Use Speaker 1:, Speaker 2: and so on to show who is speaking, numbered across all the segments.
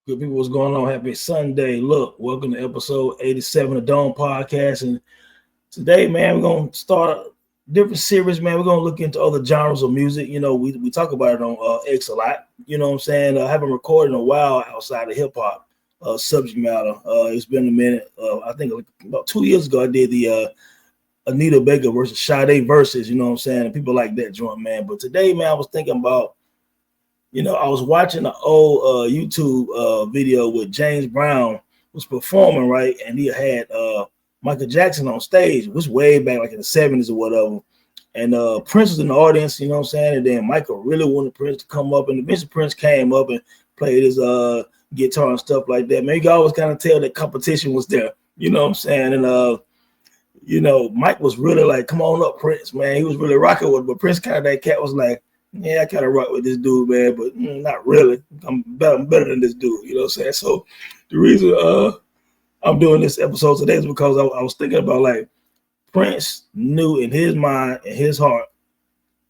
Speaker 1: Good people, what's going on? Happy Sunday. Look, welcome to episode 87 of Dawn Podcast. And today, man, we're going to start a different series, man. We're going to look into other genres of music. You know, we talk about it on X a lot. You know what I'm saying? I haven't recorded in a while outside of hip-hop subject matter. It's been a minute. I think about 2 years ago, I did the Anita Baker versus Sade versus, you know what I'm saying? And people like that joint, man. But today, man, I was thinking about, I was watching an old YouTube video with James Brown was performing, right? And he had Michael Jackson on stage, which way back like in the 70s or whatever. And Prince was in the audience, you know what I'm saying? And then Michael really wanted Prince to come up, and eventually Prince came up and played his guitar and stuff like that. Man, you can always kind of tell that competition was there, you know what I'm saying? And Mike was really like, come on up, Prince, man. He was really rocking with it, but Prince kind of, that cat was like, yeah, I kind of rock with this dude, man, but not really. I'm better than this dude, you know what I'm saying? So the reason I'm doing this episode today is because I was thinking about, like, Prince knew in his mind, in his heart,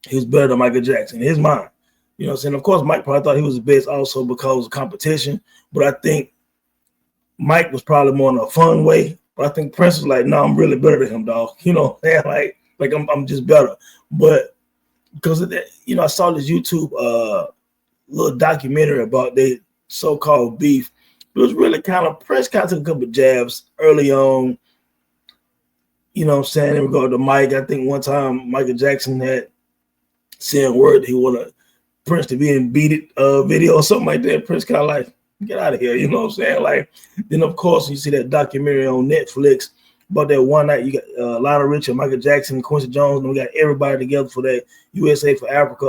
Speaker 1: he was better than Michael Jackson, in his mind. You know what I'm saying? Of course, Mike probably thought he was the best also because of competition, but I think Mike was probably more in a fun way. But I think Prince was like, no, I'm really better than him, dog. You know, like I'm just better. But because of that, I saw this YouTube little documentary about their so-called beef. It was really kind of, Prince kind of took a couple of jabs early on, you know what I'm saying, in regard to Mike. I think one time Michael Jackson had said a word that he wanted Prince to be in Beat It video or something like that. Prince kind of like, get out of here, you know what I'm saying? Like, then of course you see that documentary on Netflix about that one night. You got Lionel Richie, Michael Jackson, Quincy Jones, and we got everybody together for that USA for Africa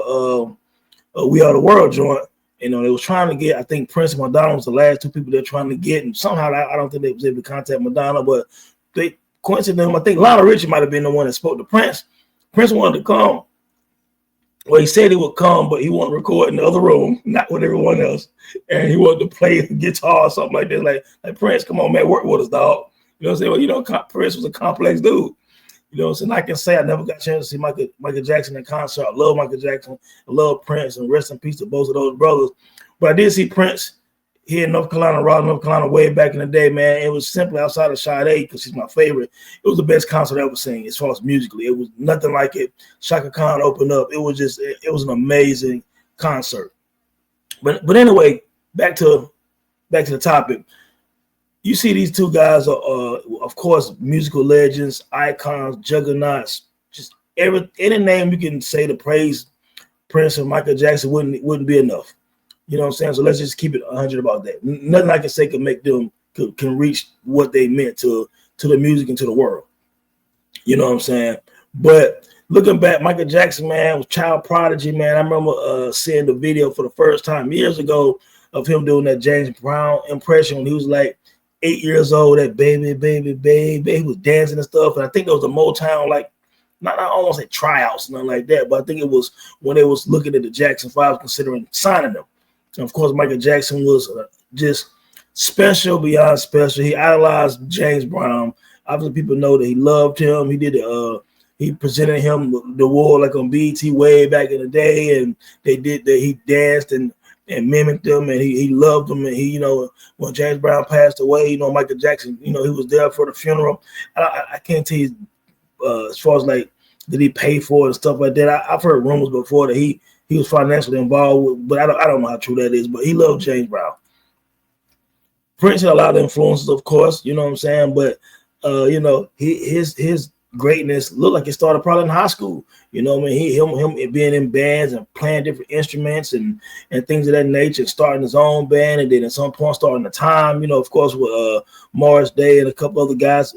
Speaker 1: We Are the World joint. They was trying to get, I think Prince and Madonna was the last two people they're trying to get, and somehow I don't think they was able to contact Madonna, but Quincy and them, I think Lionel Richie might have been the one that spoke to Prince. Prince wanted to come. Well, he said he would come, but he wanted to record in the other room, not with everyone else, and he wanted to play guitar or something like that. Like Prince, come on, man, work with us, dog. You know what I'm saying? Well, Prince was a complex dude. You know what I'm saying? I can say I never got a chance to see Michael Jackson in concert. I love Michael Jackson. I love Prince, and rest in peace to both of those brothers. But I did see Prince here in North Carolina, Raleigh, North Carolina, way back in the day, man. It was simply outside of Sade, because she's my favorite. It was the best concert I ever seen as far as musically. It was nothing like it. Chaka Khan opened up. It was an amazing concert. But anyway, back to the topic. You see these two guys are, of course, musical legends, icons, juggernauts. Just any name you can say to praise Prince and Michael Jackson wouldn't be enough. You know what I'm saying? So let's just keep it 100 about that. Nothing I can say can make them can reach what they meant to the music and to the world. You know what I'm saying? But looking back, Michael Jackson, man, was child prodigy, man. I remember seeing the video for the first time years ago of him doing that James Brown impression when he was like 8 years old, that baby, baby, baby. He was dancing and stuff. And I think it was the Motown, like, not almost like tryouts, nothing like that, but I think it was when they was looking at the Jackson 5 considering signing them. And of course, Michael Jackson was just special beyond special. He idolized James Brown. Obviously, people know that he loved him. He presented him the award like on BET way back in the day, and he danced and mimicked them, and he loved them. And when James Brown passed away, Michael Jackson, he was there for the funeral. I can't tell you as far as like, did he pay for it and stuff like that. I've heard rumors before that he was financially involved, but I don't know how true that is. But he loved James Brown. Prince had a lot of influences, of course, you know what I'm saying. But his greatness looked like it started probably in high school. You know what I mean? Him being in bands and playing different instruments and things of that nature, starting his own band, and then at some point starting the Time, of course, with Morris Day and a couple other guys,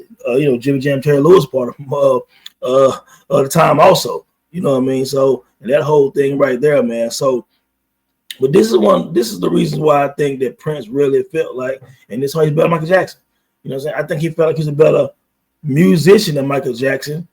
Speaker 1: Jimmy Jam, Terry Lewis part of the Time also. You know what I mean? So, and that whole thing right there, man. So, but this is the reason why I think that Prince really felt like, and this is why he's better than Michael Jackson. You know what I'm saying? I think he felt like he's a better musician than Michael Jackson.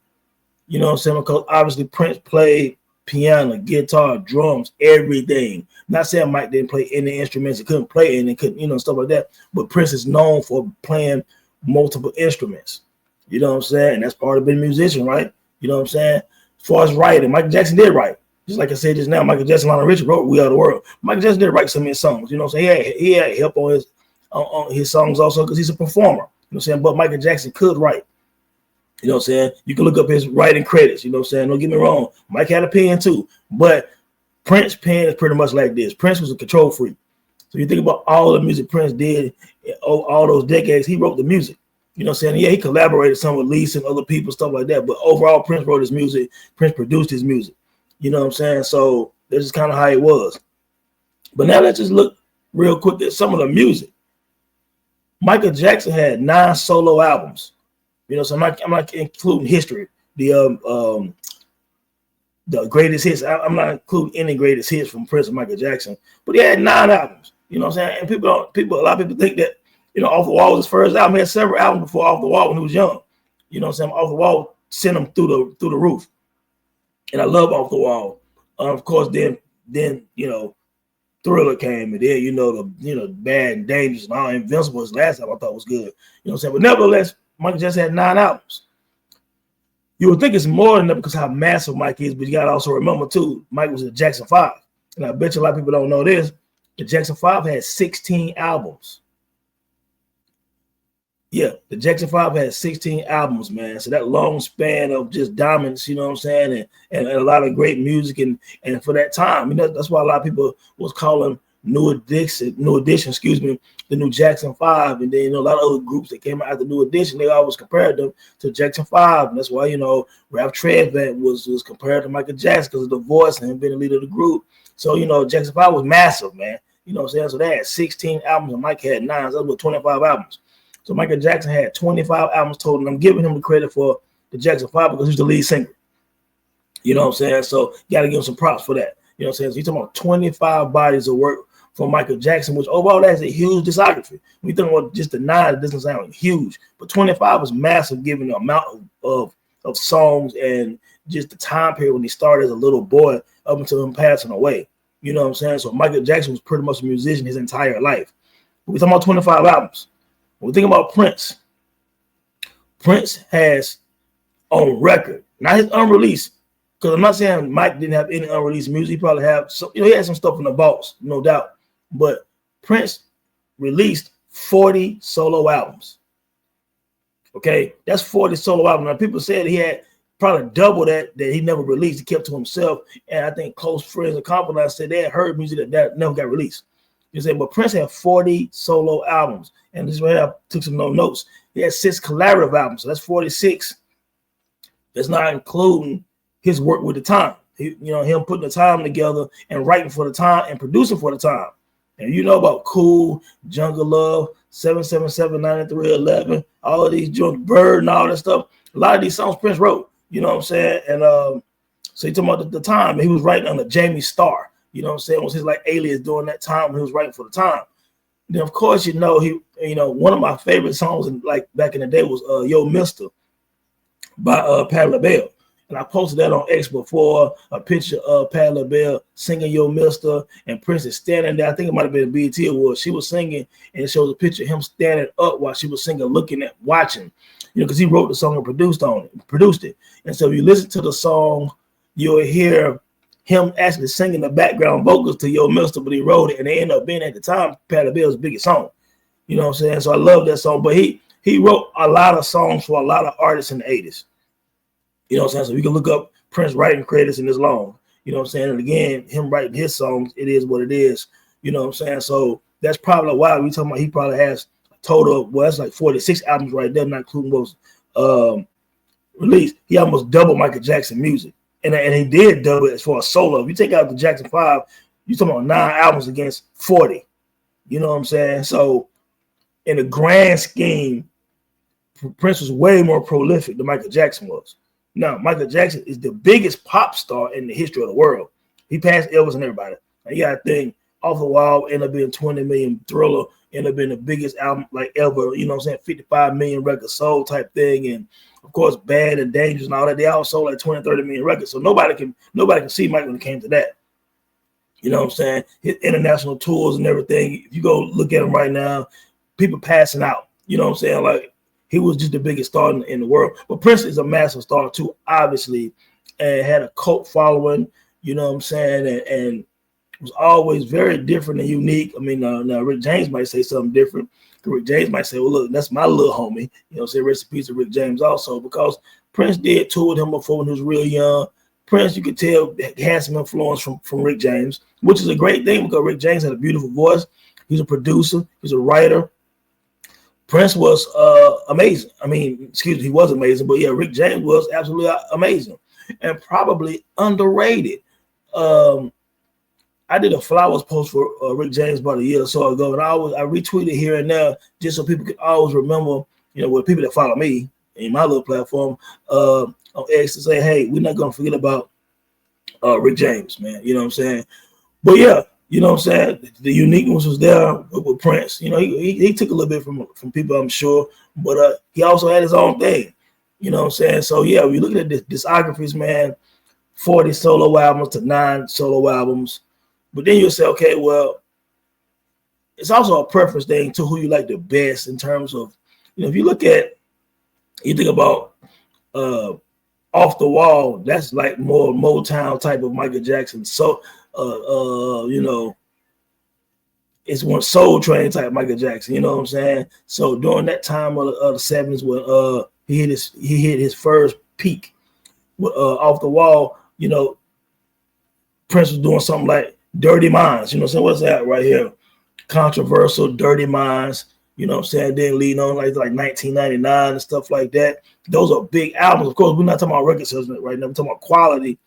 Speaker 1: You know what I'm saying? Because obviously Prince played piano, guitar, drums, everything. Not saying Mike didn't play any instruments, he couldn't play any, couldn't, stuff like that. But Prince is known for playing multiple instruments. You know what I'm saying? And that's part of being a musician, right? You know what I'm saying? As far as writing, Michael Jackson did write. Just like I said just now, Michael Jackson, Lionel Richie wrote "We Are the World." Michael Jackson did write some of his songs. You know what I'm saying? He had help on his songs also because he's a performer. You know what I'm saying? But Michael Jackson could write. You know what I'm saying? You can look up his writing credits. You know what I'm saying? Don't get me wrong. Mike had a pen too. But Prince's pen is pretty much like this. Prince was a control freak. So you think about all the music Prince did all those decades, he wrote the music. You know what I'm saying? Yeah, he collaborated some with Lisa and other people, stuff like that. But overall, Prince wrote his music. Prince produced his music. You know what I'm saying? So this is kind of how it was. But now let's just look real quick at some of the music. Michael Jackson had 9 solo albums. You know, so I'm not including history, the greatest hits. I'm not including any greatest hits from Prince and Michael Jackson, but he had 9 albums. You know what I'm saying? And a lot of people think that, you know, Off the Wall was his first album. He had several albums before Off the Wall when he was young. You know what I'm saying? Off the Wall sent him through the roof. And I love Off the Wall. Of course, then you know, Thriller came, and then the Bad and Dangerous and all. Invincible, his last album I thought was good. You know what I'm saying? But nevertheless, Michael Jackson had 9 albums. You would think it's more than that because how massive Mike is, but you got to also remember too, Mike was in the Jackson 5. And I bet you a lot of people don't know this. The Jackson 5 had 16 albums. Yeah, the Jackson 5 had 16 albums, man. So that long span of just dominance, you know what I'm saying, and a lot of great music, and for that time, you know, that's why a lot of people was calling New Edition, the new Jackson 5, and then, you know, a lot of other groups that came out after New Edition, they always compared them to Jackson 5, and that's why, you know, Ralph Tresvant was compared to Michael Jackson because of the voice and him being the leader of the group. So, you know, Jackson 5 was massive, man. You know what I'm saying? So they had 16 albums, and Mike had 9. So that was 25 albums. So Michael Jackson had 25 albums total, and I'm giving him the credit for the Jackson 5 because he's the lead singer. You know what I'm saying? So you got to give him some props for that. You know what I'm saying? So you're talking about 25 bodies of work from Michael Jackson, which overall that's a huge discography. When you think about just the 9, it doesn't sound huge, but 25 was massive given the amount of songs and just the time period when he started as a little boy up until him passing away. You know what I'm saying? So Michael Jackson was pretty much a musician his entire life. We're talking about 25 albums. When we think about Prince, Prince has on record, not his unreleased, because I'm not saying Mike didn't have any unreleased music. He probably have some, you know, he had some stuff in the vaults, no doubt. But Prince released 40 solo albums. Okay, that's 40 solo albums. Now people said he had probably double that he never released. He kept to himself. And I think close friends and confidants said they had heard music that never got released. You say, but Prince had 40 solo albums. And this is where I took some notes. He had 6 collaborative albums. So that's 46. That's not including his work with the time. Him putting the time together and writing for the time and producing for the time. And you know about Cool, Jungle Love, 777-9311, all of these joints, Bird and all that stuff. A lot of these songs Prince wrote, you know what I'm saying? And so you talking about the time, he was writing under Jamie Starr, you know what I'm saying? It was his like alias during that time when he was writing for the time. Then of course, one of my favorite songs like back in the day was Yo Mister by Patti LaBelle. And I posted that on X before, a picture of Patti LaBelle singing Yo Mister, and Prince is standing there. I think it might have been a BET Award. She was singing, and it shows a picture of him standing up while she was singing, looking at, watching, because he wrote the song and produced it. And so if you listen to the song, you'll hear him actually singing the background vocals to Yo Mister, but he wrote it, and they ended up being, at the time, Patti LaBelle's biggest song. You know what I'm saying? So I love that song. But he wrote a lot of songs for a lot of artists in the 80s. You know what I'm saying? So you can look up Prince writing credits in this long. You know what I'm saying? And again, him writing his songs, it is what it is. You know what I'm saying? So that's probably why we talking about he probably has a total of, that's like 46 albums right there, not including those released. He almost doubled Michael Jackson music. And he did double it as far as solo. If you take out the Jackson 5, you're talking about 9 albums against 40. You know what I'm saying? So in the grand scheme, Prince was way more prolific than Michael Jackson was. Now, Michael Jackson is the biggest pop star in the history of the world. He passed Elvis and everybody. And you got to think, Off the Wall ended up being 20 million, Thriller ended up being the biggest album like ever, you know what I'm saying, 55 million records sold type thing. And of course, Bad and Dangerous and all that, they all sold like 20, 30 million records. So nobody can see Mike when it came to that. You know what I'm saying? His international tours and everything. If you go look at him right now, people passing out. You know what I'm saying? Like, he was just the biggest star in the world. But Prince is a massive star too, obviously, and had a cult following. You know what I'm saying? And was always very different and unique. I mean, now Rick James might say something different. Rick James might say, well, look, that's my little homie. You know, say rest in peace to Rick James also, because Prince did tour with him before when he was real young. Prince, you could tell, had some influence from Rick James, which is a great thing because Rick James had a beautiful voice. He's a producer. He's a writer. Prince was amazing. I mean, excuse me, he was amazing. But, yeah, Rick James was absolutely amazing and probably underrated. I did a flowers post for Rick James about a year or so ago, and I retweeted here and there just so people could always remember, you know, with people that follow me in my little platform on X to say, hey, we're not going to forget about Rick James, man. You know what I'm saying? But, yeah, you know what I'm saying? The uniqueness was there with Prince. You know, he took a little bit from people, I'm sure, but he also had his own thing. You know what I'm saying? So, yeah, we look at the discographies, man, 40 solo albums to 9 solo albums. But then you'll say, okay, well, it's also a preference thing to who you like the best in terms of, you know, if you think about Off the Wall, that's like more Motown type of Michael Jackson. So, you know, it's one Soul Train type Michael Jackson, you know what I'm saying? So during that time of the 70s when he hit his first peak with Off the Wall, you know, Prince was doing something like Dirty Minds, you know what I'm saying? What's that right here? Controversial, Dirty Minds, you know what I'm saying? Then leading on like 1999 and stuff like that. Those are big albums. Of course, we're not talking about record sales right now. We're talking about quality.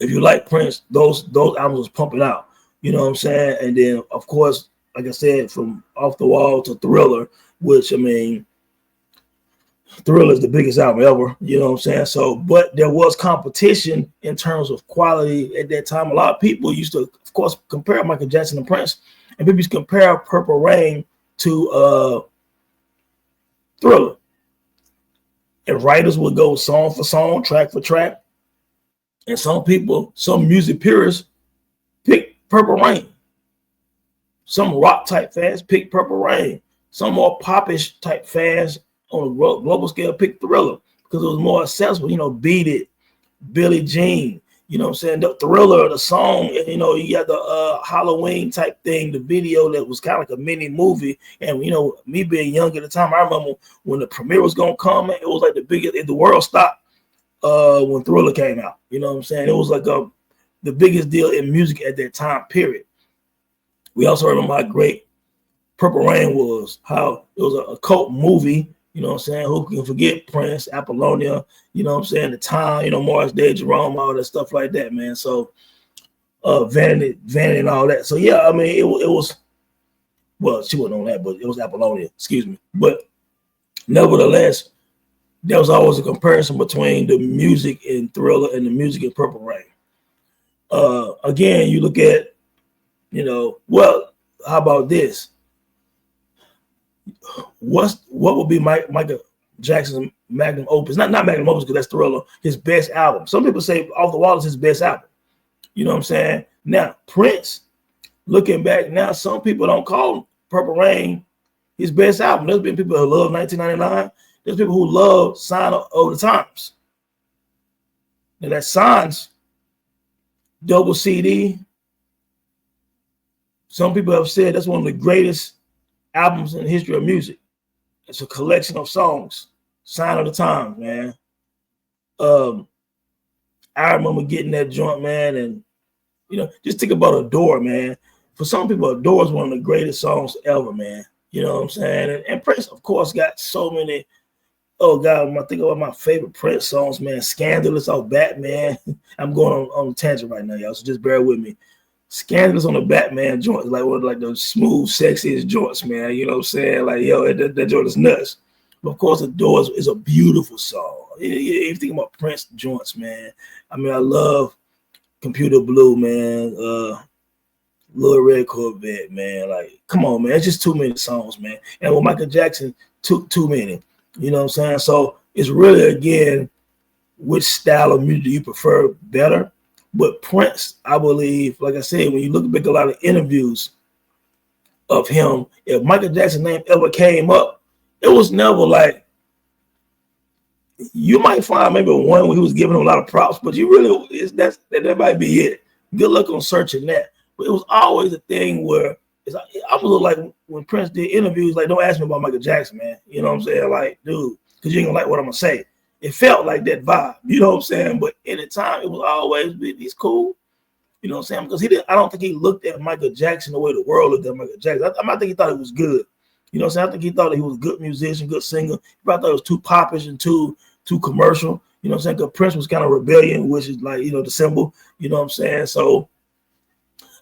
Speaker 1: If you like Prince, those albums was pumping out. You know what I'm saying? And then, of course, like I said, from Off the Wall to Thriller, which, I mean, Thriller is the biggest album ever, you know what I'm saying? So, but there was competition in terms of quality at that time. A lot of people used to, of course, compare Michael Jackson and Prince, and people used to compare Purple Rain to Thriller. And writers would go song for song, track for track. And some music purists, pick Purple Rain. Some rock type fans pick Purple Rain. Some more popish type fans on a global scale pick Thriller because it was more accessible. You know, Beat It, Billie Jean. You know what I'm saying? The Thriller, the song, and, you know, you got the Halloween type thing, the video that was kind of like a mini movie. And, you know, me being young at the time, I remember when the premiere was going to come, it was like the world stopped when Thriller came out. You know what I'm saying? It was like the biggest deal in music at that time, period. We also remember how great Purple Rain was, how it was a cult movie. You know what I'm saying? Who can forget Prince, Apollonia, you know what I'm saying? The Time, you know, Morris Day, Jerome, all that stuff like that, man. So, Vanity and all that. So, yeah, I mean, it was, well, she wasn't on that, but it was Apollonia, excuse me. But nevertheless, there was always a comparison between the music in Thriller and the music in Purple Rain. Again, you look at, you know, well, how about this? What would be Michael Jackson's magnum opus? Not magnum opus because that's Thriller. His best album. Some people say Off the Wall is his best album. You know what I'm saying? Now Prince, looking back now, some people don't call Purple Rain his best album. There's been people who love 1999. There's people who love Sign of the Times. And that Signs double CD. Some people have said that's one of the greatest albums in the history of music. It's a collection of songs. Sign of the Times, man. I remember getting that joint, man, and you know, just think about Adore, man. For some people, Adore is one of the greatest songs ever, man. You know what I'm saying? And Prince, of course, got so many. Oh God, when I think about my favorite Prince songs, man, Scandalous off Batman. I'm going on a tangent right now, y'all, so just bear with me. Scandalous on the Batman joint, like one of like the smooth, sexiest joints, man. You know what I'm saying? Like, yo, that joint is nuts. But of course, Adore is a beautiful song. If you think about Prince joints, man, I mean, I love Computer Blue, man. Little Red Corvette, man. Like, come on, man. It's just too many songs, man. And with Michael Jackson, too many. You know what I'm saying? So it's really, again, which style of music do you prefer better? But Prince, I believe, like I said, when you look back a lot of interviews of him, if Michael Jackson's name ever came up, it was never like You might find maybe one where he was giving him a lot of props, but you really that might be it. Good luck on searching that. But it was always a thing where I was like when Prince did interviews, like, don't ask me about Michael Jackson, man. You know what I'm saying? Like, dude, because you ain't gonna like what I'm gonna say. It felt like that vibe, you know what I'm saying? But at the time, it was always he's cool. You know what I'm saying? Because I don't think he looked at Michael Jackson the way the world looked at Michael Jackson. I think he thought it was good. You know what I'm saying? I think he thought that he was a good musician, good singer. He probably thought it was too popish and too commercial. You know what I'm saying? Because Prince was kind of rebellion, which is like, the symbol. You know what I'm saying? So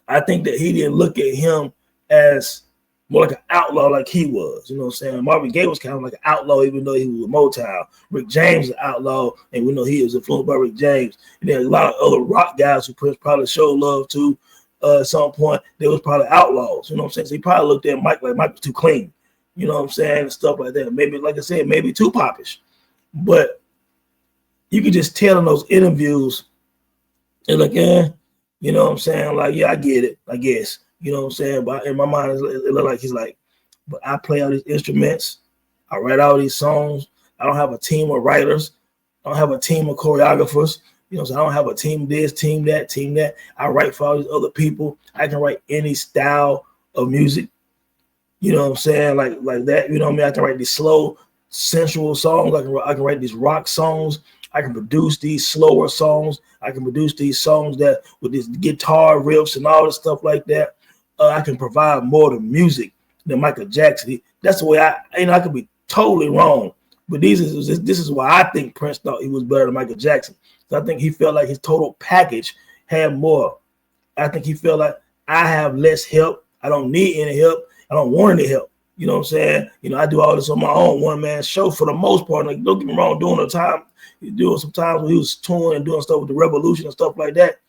Speaker 1: I think that he didn't look at him as more like an outlaw like he was. You know what I'm saying? Marvin Gaye was kind of like an outlaw, even though he was a Motown. Rick James is an outlaw, and we know he was influenced by Rick James. And there's a lot of other rock guys who Prince probably showed love to at some point. They was probably outlaws. You know what I'm saying? So he probably looked at Mike like Mike was too clean. You know what I'm saying? And stuff like that. Maybe, like I said, maybe too popish. But you can just tell in those interviews, they're like, you know what I'm saying? Like, yeah, I get it, I guess. You know what I'm saying? But in my mind, it looked like he's like, but I play all these instruments. I write all these songs. I don't have a team of writers. I don't have a team of choreographers. You know what I'm saying? I don't have a team this, team that. I write for all these other people. I can write any style of music. You know what I'm saying? Like that. You know what I mean? I can write these slow, sensual songs. I can write these rock songs. I can produce these slower songs. I can produce these songs that with these guitar riffs and all this stuff like that. I can provide more to music than Michael Jackson. That's the way I could be totally wrong, but this is why I think Prince thought he was better than Michael Jackson. So I think he felt like his total package had more. I think he felt like I have less help. I don't need any help. I don't want any help. You know what I'm saying? I do all this on my own one-man show for the most part. Like, don't get me wrong, doing some times when he was touring and doing stuff with the Revolution and stuff like that.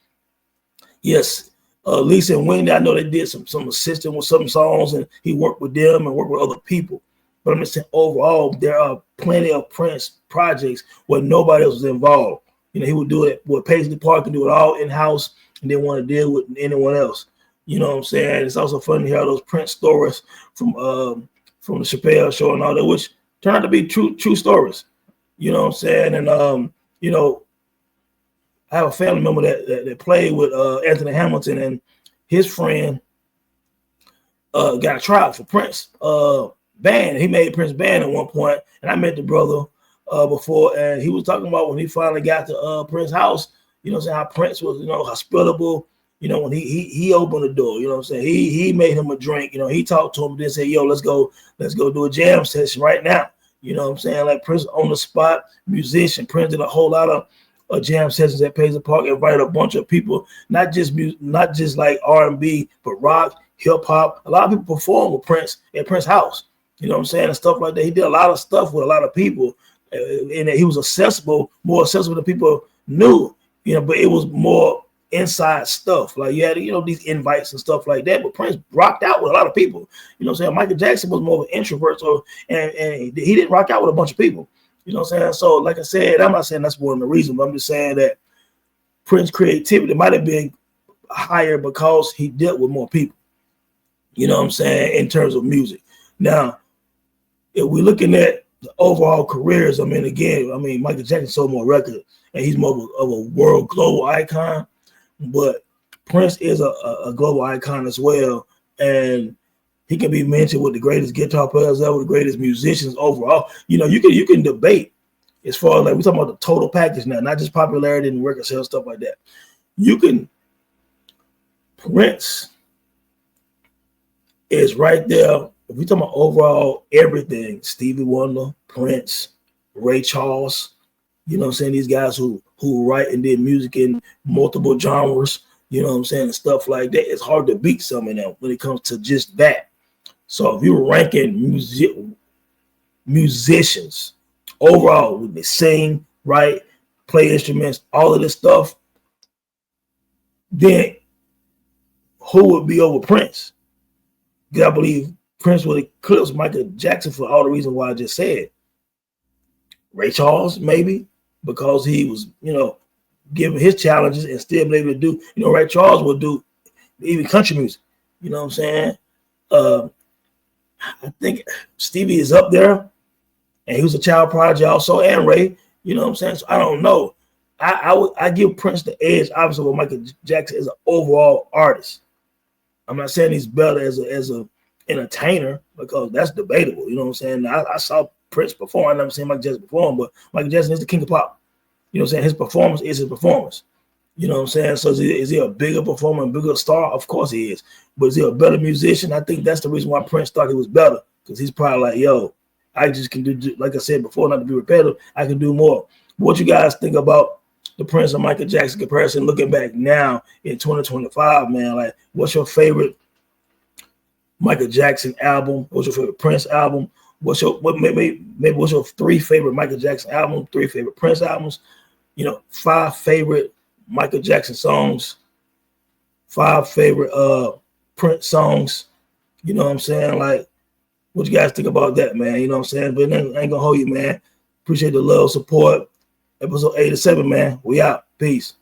Speaker 1: Yes, Lisa and Wendy, I know they did some assisting with some songs, and he worked with them and worked with other people. But I'm just saying, overall, there are plenty of Prince projects where nobody else was involved. He would do it with Paisley Park and do it all in-house and didn't want to deal with anyone else. You know what I'm saying? It's also fun to hear those Prince stories from the Chappelle show and all that, which turned out to be true stories. You know what I'm saying? And I have a family member that played with Anthony Hamilton, and his friend got a trial for Prince band. He made Prince band at one point, and I met the brother before, and he was talking about when he finally got to Prince's house. You know what I'm saying? How Prince was, hospitable. When he opened the door, you know what I'm saying? He made him a drink. He talked to him and then said, yo, let's go do a jam session right now. You know what I'm saying? Like Prince on the spot, musician. Prince did a whole lot of jam sessions at Paisley Park, invited a bunch of people, not just like R&B, but rock, hip hop. A lot of people performed with Prince at Prince's house. You know what I'm saying? And stuff like that. He did a lot of stuff with a lot of people, and he was more accessible than people knew. But it was more inside stuff. Like you had, these invites and stuff like that. But Prince rocked out with a lot of people. You know what I'm saying? Michael Jackson was more of an introvert, and he didn't rock out with a bunch of people. You know what I'm saying? So, like I said, I'm not saying that's one of the reasons, but I'm just saying that Prince's creativity might have been higher because he dealt with more people. You know what I'm saying? In terms of music. Now, if we're looking at the overall careers, Michael Jackson sold more records, and he's more of a world global icon. But Prince is a global icon as well, and he can be mentioned with the greatest guitar players ever, the greatest musicians overall. You can debate as far as like we're talking about the total package now, not just popularity and record sales, stuff like that. Prince is right there. If we're talking about overall everything, Stevie Wonder, Prince, Ray Charles, you know what I'm saying? These guys who write and did music in multiple genres, you know what I'm saying, and stuff like that. It's hard to beat some of them when it comes to just that. So if you were ranking musicians overall, when they sing, write, play instruments, all of this stuff, then who would be over Prince? Because I believe Prince would eclipse Michael Jackson for all the reasons why I just said. Ray Charles, maybe, because he was, given his challenges and still be able to do, Ray Charles would do even country music. You know what I'm saying? I think Stevie is up there, and he was a child prodigy also, and Ray. You know what I'm saying? So I don't know. I give Prince the edge, obviously, with Michael Jackson as an overall artist. I'm not saying he's better as a entertainer, because that's debatable. You know what I'm saying? I saw Prince perform. I never seen Michael Jackson perform, but Michael Jackson is the king of pop. You know what I'm saying? His performance is his performance. You know what I'm saying? So is he a bigger performer, a bigger star? Of course he is. But is he a better musician? I think that's the reason why Prince thought he was better, because he's probably like, yo, I just can do, like I said before, not to be repetitive, I can do more. What you guys think about the Prince and Michael Jackson comparison looking back now in 2025, man? Like, what's your favorite Michael Jackson album? What's your favorite Prince album? What's your what's your 3 favorite Michael Jackson albums, 3 favorite Prince albums? 5 favorite Michael Jackson songs, 5 favorite Prince songs. You know what I'm saying? Like, what you guys think about that, man? You know what I'm saying? But I ain't gonna hold you, man. Appreciate the love, support. Episode 87, man. We out. Peace.